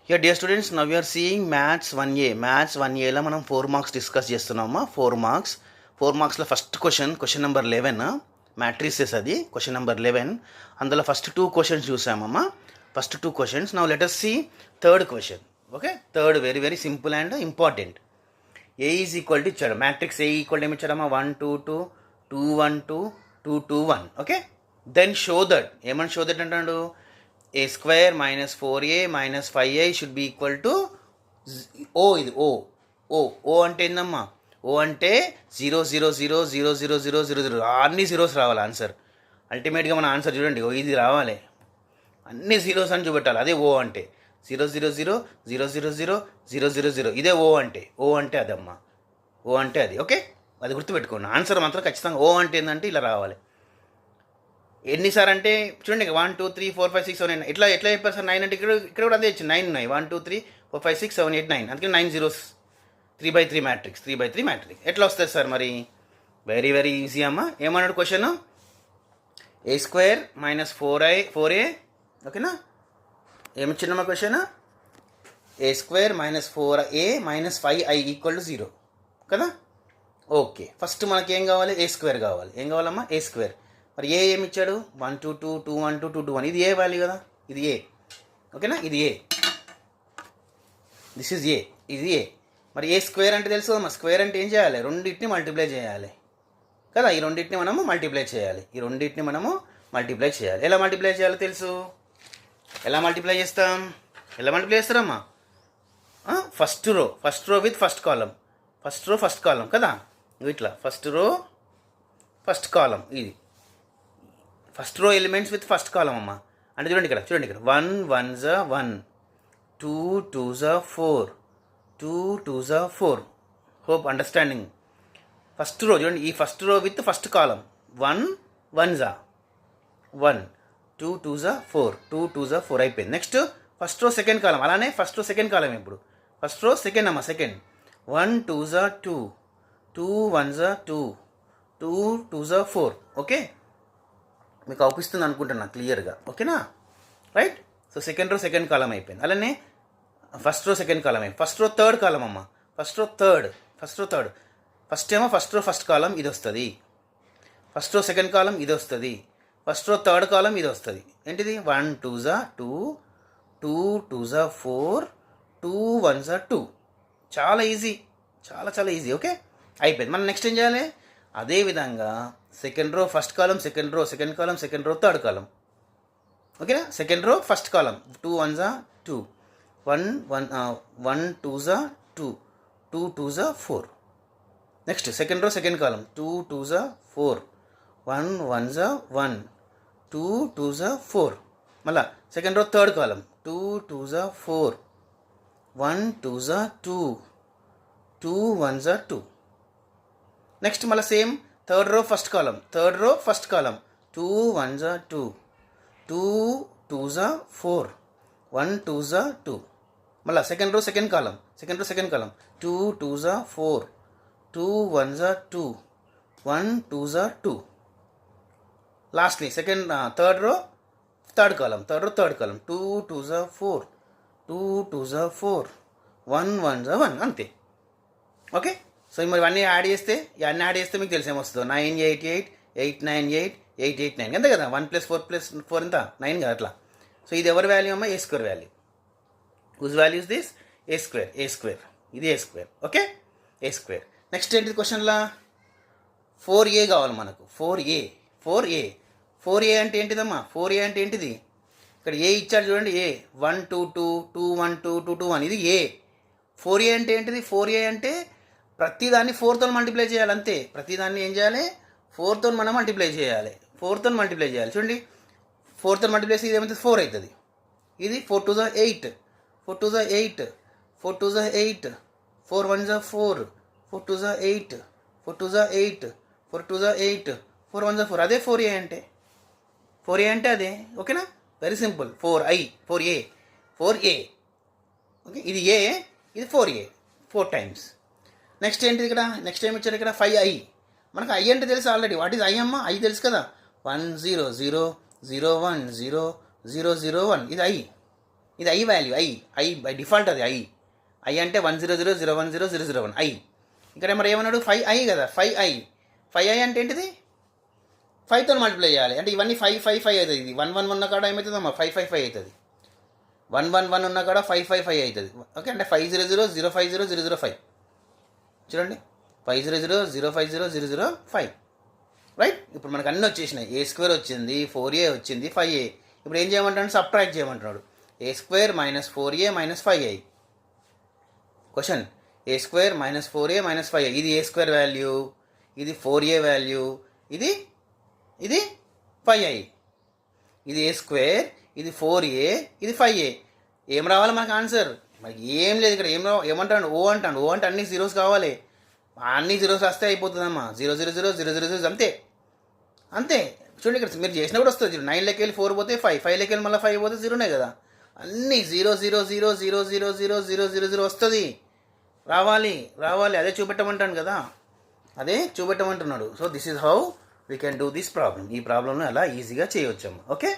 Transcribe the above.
Here dear students, now we are seeing Maths 1A. Maths 1Aలో మనం 4 marks discuss చేస్తున్నామా. 4 మార్క్స్లో first question number 11 matrices, అది question number 11. అందులో first 2 questions చూసామమ్మా. First 2 questions. Now let us see third question. Okay, third very very simple and important. A is equal to ఇచ్చాడు, matrix A equal to ఏమి ఇచ్చాడమ్మా, 1 2 2 2 1 2 2 2 1. Okay, then show that, ఏమని show that అంటాడు, a square minus 4a minus 5a should be equal to o. ఇది o అంటే ఏందమ్మా, o అంటే 0 0 0 0 0 0 0 0 అన్ని జీరోస్ రావాలి ఆన్సర్. అల్టిమేట్గా మన ఆన్సర్ చూడండి, ఇది రావాలి, అన్ని జీరోస్ అని చూపెట్టాలి. అదే o అంటే 0 0 0 0 0 0 0 0 0. ఇదే o అంటే అదమ్మా, o అంటే అది. ఓకే, అది గుర్తుపెట్టుకోండి. ఆన్సర్ మాత్రం ఖచ్చితంగా o అంటే ఏంటంటే ఇలా రావాలి. ఎన్నిసార్లు అంటే చూడండి, 1 2 3 4 5 6 7 8 ఎట్లా చెప్పారు సార్, 9 అంటే ఇక్కడ కూడా అదే ఇచ్చింది, 9 ఉన్నాయి. 1 2 3 4 5 6 7 8 9, అందుకే 9 జీరోస్, 3/3 మ్యాట్రిక్స్, 3/3 మ్యాట్రిక్స్. ఎట్లా వస్తుంది సార్ మరి, వెరీ వెరీ ఈజీ అమ్మా. ఏమన్నాడు question, a square minus 4a. ఓకేనా, ఏమిచ్చిందమ్మా question, a square minus 4a minus 5i equal to 0 కదా. ఓకే, ఫస్ట్ మనకి ఏం కావాలి, a స్క్వేర్ కావాలి. ఏం కావాలమ్మా, a స్క్వేర్. మరి ఏ ఏమి ఇచ్చాడు, 1 2 2 2 1 2 2 2 1. ఇది ఏ వాల్యూ కదా, ఇది ఏ. ఓకేనా, ఇది ఏ, దిస్ ఈజ్ ఏ, ఇది ఏ. మరి ఏ స్క్వేర్ అంటే తెలుసు కదమ్మా, స్క్వేర్ అంటే ఏం చేయాలి, రెండింటిని మల్టిప్లై చేయాలి కదా. ఈ రెండింటిని మనము మల్టిప్లై చేయాలి, ఎలా మల్టిప్లై చేయాలో తెలుసు. ఎలా మల్టిప్లై చేస్తారమ్మా, ఫస్ట్ రో విత్ ఫస్ట్ కాలం కదా. ఇట్లా ఫస్ట్ కాలం, ఇది first row elements with first కాలం అమ్మా. అంటే చూడండి ఇక్కడ 1 1s 1, 2 2s 4, 2 2s 4. Hope understanding. First row చూడండి, ఈ first row with first column, 1 1s 1, 2 2s 4, 2 2s 4 అయిపోయింది. నెక్స్ట్ ఫస్ట్ రో సెకండ్ కాలం, అలానే ఫస్ట్ రో సెకండ్ కాలం. ఇప్పుడు ఫస్ట్ రో సెకండ్ అమ్మా, second 1 2s 2, 2 1s 2, 2 2s 4. Okay, మీకు అవుపిస్తుంది అనుకుంటున్నా క్లియర్గా. ఓకేనా, right. So second row second కాలం అయిపోయింది. అలానే ఫస్ట్ రో సెకండ్ కాలం అయిపోయింది. ఫస్ట్ రో థర్డ్ కాలం అమ్మ, ఫస్ట్ రో థర్డ్. ఫస్ట్ ఏమో ఫస్ట్ రో ఫస్ట్ కాలం ఇది వస్తుంది, ఫస్ట్ రో సెకండ్ కాలం ఇది వస్తుంది, ఫస్ట్ రో థర్డ్ కాలం ఇది వస్తుంది. ఏంటిది, 1 2s 2, 2 2s 4, 2 1s 2. చాలా ఈజీ, చాలా ఈజీ. ఓకే, అయిపోయింది. మనం నెక్స్ట్ ఏం చేయాలి, అదేవిధంగా second row first column, second row second column, second row third column. ఓకేనా, second row first column 2 1s 2, 1 2s 2, 2 2s 4. Next second row second column 2 2s 4, 1 1s 1, 2 2s 4. మళ్ళా second row third column 2 2s 4, 1 2s 2, 2 1s 2. Next మళ్ళీ same third row first column, 2 1s 2, 2 2s 4, 1 2s 2. మళ్ళీ second row second column, 2 2s 4, 2 1s 2, 1 2s 2. Lastly third row third column, 2 2s 4, 2 2s 4, 1 1s 1. అంతే. Okay, so మరి ఇవన్నీ add చేస్తే మీకు తెలిసేమొస్తుందో, 9 8 8 8 9 8 8 8 9 అంతే కదా. 1 + 4 + 4 ఎంత, 9 కదా అట్లా. సో ఇది ఎవరి వాల్యూ అమ్మా, A square value. Whose value is this, A square. ఇది A square. Okay, A square. Next ఏంటిది క్వశ్చన్లా, 4a కావాలి మనకు. 4a అంటే ఏంటిదమ్మా, 4a అంటే ఏంటిది, ఇక్కడ ఏ ఇచ్చాడు చూడండి, ఏ 1 2 2 2 1 2 2 2 1. ఇది ఏ. 4a అంటే ఏంటిది, 4a అంటే ప్రతిదాన్ని 4తో మల్టిప్లై చేయాలి అంతే. ప్రతిదాన్ని ఏం చేయాలి, 4తో మనం మల్టిప్లై చేయాలి. చూడండి, 4తో మల్టిప్లై చేసి ఇది ఏమవుతుంది, 4 అవుతుంది. ఇది 4 2s 8, 4 2s 8, 4 2s 8, 4 1s 4, 4 2s 8, 4 2s 8, 4 2s 8, 4 1s 4. అదే 4a అంటే. అదే. ఓకేనా, వెరీ సింపుల్. 4a. ఓకే, ఇది ఏ, ఇది 4a, 4 టైమ్స్. నెక్స్ట్ ఏంటిది ఇక్కడ, నెక్స్ట్ ఏమి ఇచ్చారు ఇక్కడ, 5i. మనకు ఐ అంటే తెలుసు ఆల్రెడీ. వాట్ ఈజ్ ఐ అమ్మా, ఐ తెలుసు కదా, 1 0 0 0 1 0 0 0 1. ఇది ఐ. ఇది I value, I by default అది ఐ అంటే 10000100001 ఐ. ఇక్కడ మరి ఏమన్నాడు 5i కదా, 5i అంటే ఏంటిది 5తో మల్టిప్లై చేయాలి. అంటే ఇవన్నీ 5 అవుతుంది. ఇది 1 ఉన్న కాడ ఏమవుతుందమ్మా 5 అవుతుంది. 1 ఉన్న కాడ 5 అవుతుంది. ఓకే, అంటే 500050005 చూడండి, 500050005 రైట్. ఇప్పుడు మనకు అన్నీ వచ్చేసినాయి. A² వచ్చింది, 4a వచ్చింది, 5a. ఇప్పుడు ఏం చేయమంటాడు, సబ్ట్రాక్ట్ చేయమంటున్నాడు. A² - 4a - 5a. Question A² - 4a - 5a. ఇది A² వాల్యూ, ఇది 4a వాల్యూ, ఇది 5i. ఇది A², ఇది 4a, ఇది 5a. ఏం రావాలి మనకు ఆన్సర్? మనకి ఏం లేదు ఇక్కడ. ఏమంటాడు ఓ అంటే అన్ని జీరోస్ కావాలి. అన్ని జీరోస్ వస్తే అయిపోతుందమ్మా. 0000000 అంతే. చూడండి ఇక్కడ మీరు చేసినప్పుడు వస్తుంది 9 లెక్క వెళ్ళి 4 పోతే 5 లెక్క వెళ్ళి మళ్ళీ 5 పోతే 0నే కదా. అన్నీ 000000000 వస్తుంది. రావాలి. అదే చూపెట్టమంటాను కదా, అదే చూపెట్టమంటున్నాడు. So this is how we can do this problem. ఈ ప్రాబ్లమ్ను అలా ఈజీగా చేయవచ్చమ్మా. ఓకే.